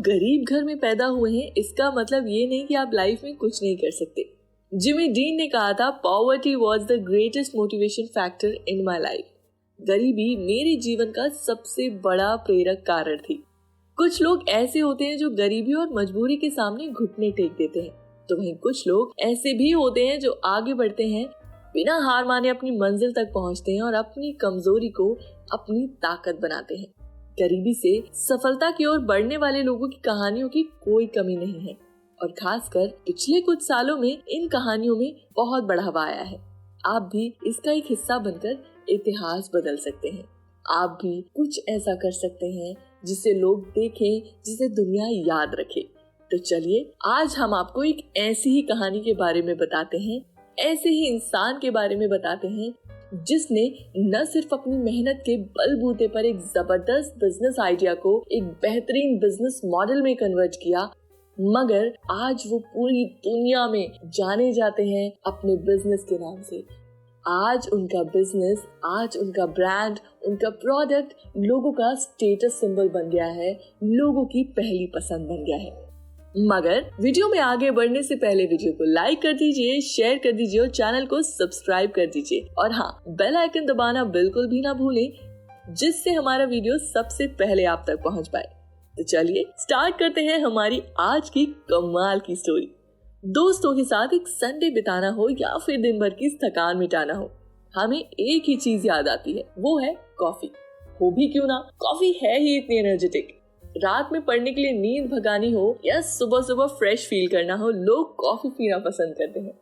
गरीब घर में पैदा हुए हैं इसका मतलब ये नहीं कि आप लाइफ में कुछ नहीं कर सकते। जिमी डीन ने कहा था, poverty was the greatest motivation factor in my life. गरीबी मेरे जीवन का सबसे बड़ा प्रेरक कारण थी। कुछ लोग ऐसे होते हैं जो गरीबी और मजबूरी के सामने घुटने टेक देते हैं, तो वहीं कुछ लोग ऐसे भी होते हैं जो आगे बढ़ते हैं, बिना हार माने अपनी मंजिल तक पहुंचते हैं और अपनी कमजोरी को अपनी ताकत बनाते हैं। गरीबी से सफलता की ओर बढ़ने वाले लोगों की कहानियों की कोई कमी नहीं है और खासकर पिछले कुछ सालों में इन कहानियों में बहुत बढ़ावा आया है। आप भी इसका एक हिस्सा बनकर इतिहास बदल सकते हैं। आप भी कुछ ऐसा कर सकते हैं जिसे लोग देखें, जिसे दुनिया याद रखे। तो चलिए आज हम आपको एक ऐसी ही कहानी के बारे में बताते हैं, ऐसे ही इंसान के बारे में बताते हैं जिसने न सिर्फ अपनी मेहनत के बलबूते पर एक जबरदस्त बिजनेस आइडिया को एक बेहतरीन बिजनेस मॉडल में कन्वर्ट किया, मगर आज वो पूरी दुनिया में जाने जाते हैं अपने बिजनेस के नाम से। आज उनका बिजनेस, आज उनका ब्रांड, उनका प्रोडक्ट लोगों का स्टेटस सिंबल बन गया है, लोगों की पहली पसंद बन गया है। मगर वीडियो में आगे बढ़ने से पहले वीडियो को लाइक कर दीजिए, शेयर कर दीजिए और चैनल को सब्सक्राइब कर दीजिए। और हाँ, बेल आइकन दबाना बिल्कुल भी ना भूलें, जिससे हमारा वीडियो सबसे पहले आप तक पहुंच पाए। तो चलिए स्टार्ट करते हैं हमारी आज की कमाल की स्टोरी। दोस्तों के साथ एक संडे बिताना हो या फिर दिन भर की थकान मिटाना हो, हमें एक ही चीज याद आती है, वो है कॉफी। हो भी क्यों ना, कॉफी है ही इतनी एनर्जेटिक। रात में पढ़ने के लिए नींद भगानी हो या सुबह सुबह फ्रेश फील करना हो, लोग कॉफी पीना पसंद करते हैं।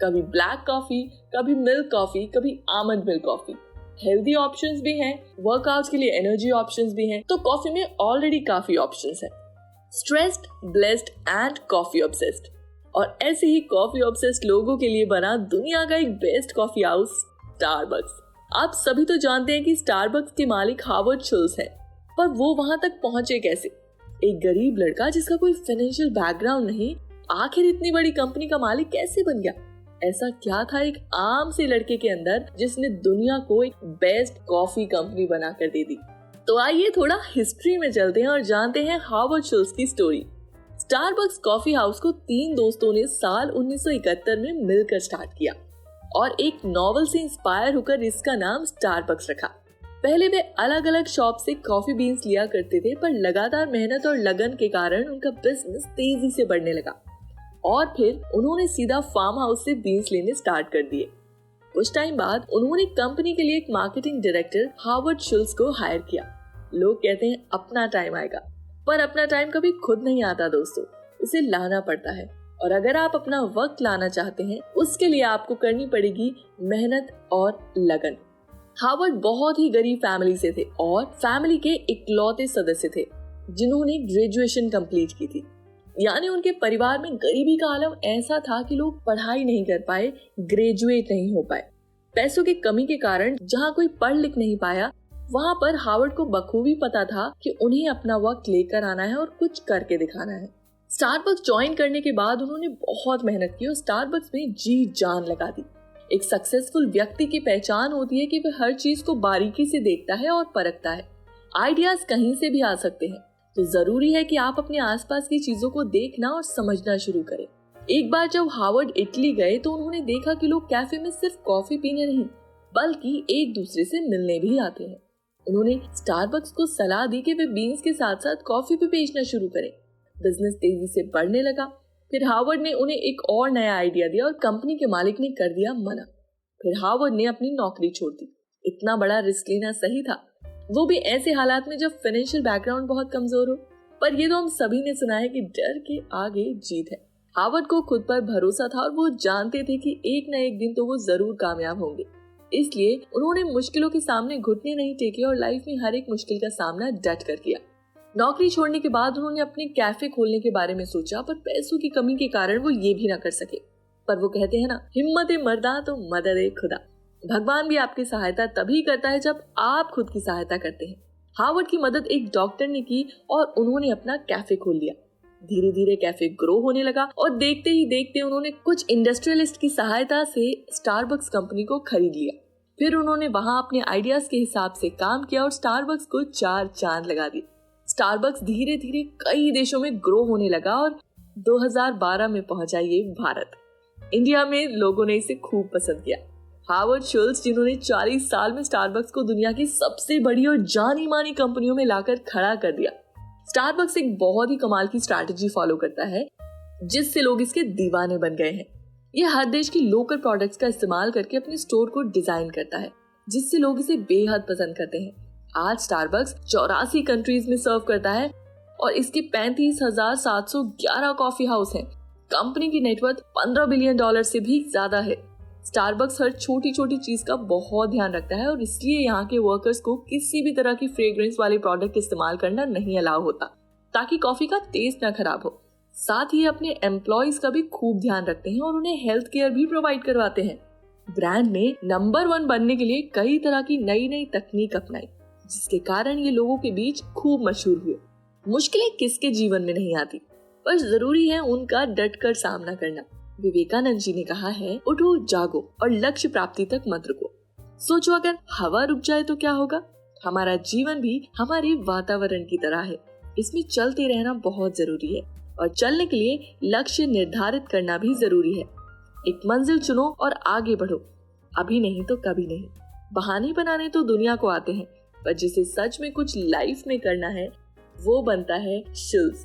कभी ब्लैक कॉफी, कभी मिल्क कॉफी, कभी almond milk coffee. Healthy options भी हैं, वर्कआउट के लिए एनर्जी ऑप्शंस भी हैं, तो कॉफी में ऑलरेडी काफी ऑप्शंस हैं। Stressed, blessed and coffee obsessed. और ऐसे ही कॉफी ऑब्सेस्ड लोगों के लिए बना दुनिया का एक बेस्ट कॉफी हाउस, स्टारबक्स। आप सभी तो जानते हैं कि स्टारबक्स के मालिक हावर्ड शुल्स हैं, पर वो वहां तक पहुंचे कैसे? एक गरीब लड़का जिसका कोई फाइनेंशियल बैकग्राउंड नहीं, आखिर इतनी बड़ी कंपनी का मालिक कैसे बन गया? ऐसा क्या था एक आम से लड़के के अंदर जिसने दुनिया को एक बेस्ट कॉफी कंपनी बनाकर दे दी? तो आइए थोड़ा हिस्ट्री में चलते हैं और जानते हैं हावर्ड शुल्स की स्टोरी। स्टारबक्स कॉफी हाउस को 3 दोस्तों ने साल 1971 में मिलकर स्टार्ट किया और एक नॉवल से इंस्पायर होकर इसका नाम स्टारबक्स रखा। पहले वे अलग अलग शॉप से कॉफी बीन्स लिया करते थे, पर लगातार मेहनत और लगन के कारण उनका बिजनेस तेजी से बढ़ने लगा और फिर उन्होंने सीधा फार्म हाउस से बीन्स लेने स्टार्ट कर दिए। कुछ टाइम बाद उन्होंने कंपनी के लिए एक मार्केटिंग डायरेक्टर हावर्ड शुल्स को हायर किया। लोग कहते हैं अपना टाइम आएगा, पर अपना टाइम कभी खुद नहीं आता दोस्तों, उसे लाना पड़ता है। और अगर आप अपना वक्त लाना चाहते हैं, उसके लिए आपको करनी पड़ेगी मेहनत और लगन। हावर्ड बहुत ही गरीब फैमिली से थे और फैमिली के इकलौते सदस्य थे जिन्होंने ग्रेजुएशन कंप्लीट की थी। यानी उनके परिवार में गरीबी का आलम ऐसा था कि लोग पढ़ाई नहीं कर पाए, ग्रेजुएट नहीं हो पाए। पैसों की कमी के कारण जहाँ कोई पढ़ लिख नहीं पाया, वहाँ पर हावर्ड को बखूबी पता था कि उन्हें अपना वक्त लेकर आना है और कुछ करके दिखाना है। स्टारबक्स ज्वाइन करने के बाद उन्होंने बहुत मेहनत की और स्टारबक्स में जी जान लगा दी। एक सक्सेसफुल व्यक्ति की पहचान होती है कि वह हर चीज को बारीकी से देखता है और परखता है। आइडियाज कहीं से भी आ सकते हैं, तो जरूरी है कि आप अपने आसपास की चीजों को देखना और समझना शुरू करें। एक बार जब हावर्ड इटली गए तो उन्होंने देखा कि लोग कैफे में सिर्फ कॉफी पीने नहीं, बल्कि एक दूसरे से मिलने भी आते हैं। उन्होंने स्टारबक्स को सलाह दी कि वे बीन्स के साथ साथ कॉफी भी बेचना शुरू करें। बिजनेस तेजी से बढ़ने लगा। फिर हावर्ड ने उन्हें एक और नया आइडिया दिया और कंपनी के मालिक ने कर दिया मना। फिर हावर्ड ने अपनी नौकरी छोड़ दी। इतना बड़ा रिस्क लेना सही था, वो भी ऐसे हालात में जब फाइनेंशियल बैकग्राउंड बहुत कमजोर हो। पर ये तो हम सभी ने सुना है कि डर के आगे जीत है। हावर्ड को खुद पर भरोसा था और वो जानते थे कि एक न एक दिन तो वो जरूर कामयाब होंगे। इसलिए उन्होंने मुश्किलों के सामने घुटने नहीं टेके और लाइफ में हर एक मुश्किल का सामना डट कर किया। नौकरी छोड़ने के बाद उन्होंने अपने कैफे खोलने के बारे में सोचा, पर पैसों की कमी के कारण वो ये भी ना कर सके। पर वो कहते हैं ना, हिम्मत मर्दा तो मदद ए खुदा। भगवान भी आपकी सहायता तभी करता है जब आप खुद की सहायता करते हैं। हावर्ड की मदद एक डॉक्टर ने की और उन्होंने अपना कैफे खोल लिया। धीरे धीरे कैफे ग्रो होने लगा और देखते ही देखते उन्होंने कुछ इंडस्ट्रियलिस्ट की सहायता से स्टारबक्स कंपनी को खरीद लिया। फिर उन्होंने वहां अपने आइडियाज के हिसाब से काम किया और स्टारबक्स को 4 चांद लगा दिए। स्टारबक्स धीरे धीरे कई देशों में ग्रो होने लगा और 2012 में पहुंचा ये भारत। इंडिया में लोगों ने इसे खूब पसंद किया। हावर्ड शुल्ट्ज, जिन्होंने 40 साल में स्टारबक्स को दुनिया की सबसे बड़ी और जानी मानी कंपनियों में लाकर खड़ा कर दिया। स्टारबक्स एक बहुत ही कमाल की स्ट्रैटेजी फॉलो करता है जिससे लोग इसके दीवाने बन गए हैं। ये हर देश की लोकल प्रोडक्ट्स का इस्तेमाल करके अपने स्टोर को डिजाइन करता है जिससे लोग इसे बेहद पसंद करते हैं। आज स्टारबक्स 84 कंट्रीज में सर्व करता है और इसके 35,711 कॉफी हाउस हैं। कंपनी की नेटवर्थ $15 बिलियन से भी ज्यादा है। स्टारबक्स हर छोटी छोटी चीज का बहुत ध्यान रखता है और इसलिए यहाँ के वर्कर्स को किसी भी तरह की फ्रेग्रेंस वाले प्रोडक्ट इस्तेमाल करना नहीं अलाउ होता ताकि कॉफी का टेस्ट न खराब हो। साथ ही अपने एम्प्लॉइज का भी खूब ध्यान रखते हैं और उन्हें हेल्थ केयर भी प्रोवाइड करवाते हैं। ब्रांड ने नंबर 1 बनने के लिए कई तरह की नई नई तकनीक अपनाई जिसके कारण ये लोगों के बीच खूब मशहूर हुए। मुश्किलें किसके जीवन में नहीं आती, पर जरूरी है उनका डटकर सामना करना। विवेकानंद जी ने कहा है, उठो जागो और लक्ष्य प्राप्ति तक मत रुको। सोचो अगर हवा रुक जाए तो क्या होगा। हमारा जीवन भी हमारे वातावरण की तरह है, इसमें चलते रहना बहुत जरूरी है और चलने के लिए लक्ष्य निर्धारित करना भी जरूरी है। एक मंजिल चुनो और आगे बढ़ो, अभी नहीं तो कभी नहीं। बहाने बनाने तो दुनिया को आते हैं, पर जिसे सच में कुछ लाइफ में करना है वो बनता है शुल्ट्ज,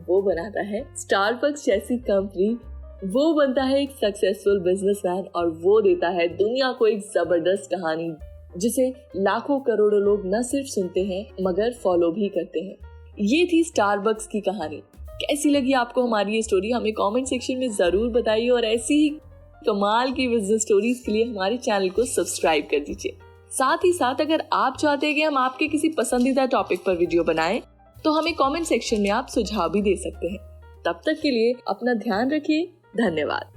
वो बनाता है स्टारबक्स जैसी कंपनी, वो बनता है एक सक्सेसफुल बिजनेसमैन और वो देता है दुनिया को एक जबरदस्त कहानी जिसे लाखों करोड़ों लोग न सिर्फ सुनते हैं मगर फॉलो भी करते हैं। ये थी स्टारबक्स की कहानी। कैसी लगी आपको हमारी ये स्टोरी, हमें कमेंट सेक्शन में जरूर बताइए और ऐसी ही कमाल की बिजनेस स्टोरीज के लिए हमारे चैनल को सब्सक्राइब कर दीजिए। साथ ही साथ अगर आप चाहते हैं कि हम आपके किसी पसंदीदा टॉपिक पर वीडियो बनाएं तो हमें कमेंट सेक्शन में आप सुझाव भी दे सकते हैं। तब तक के लिए अपना ध्यान रखिए। धन्यवाद।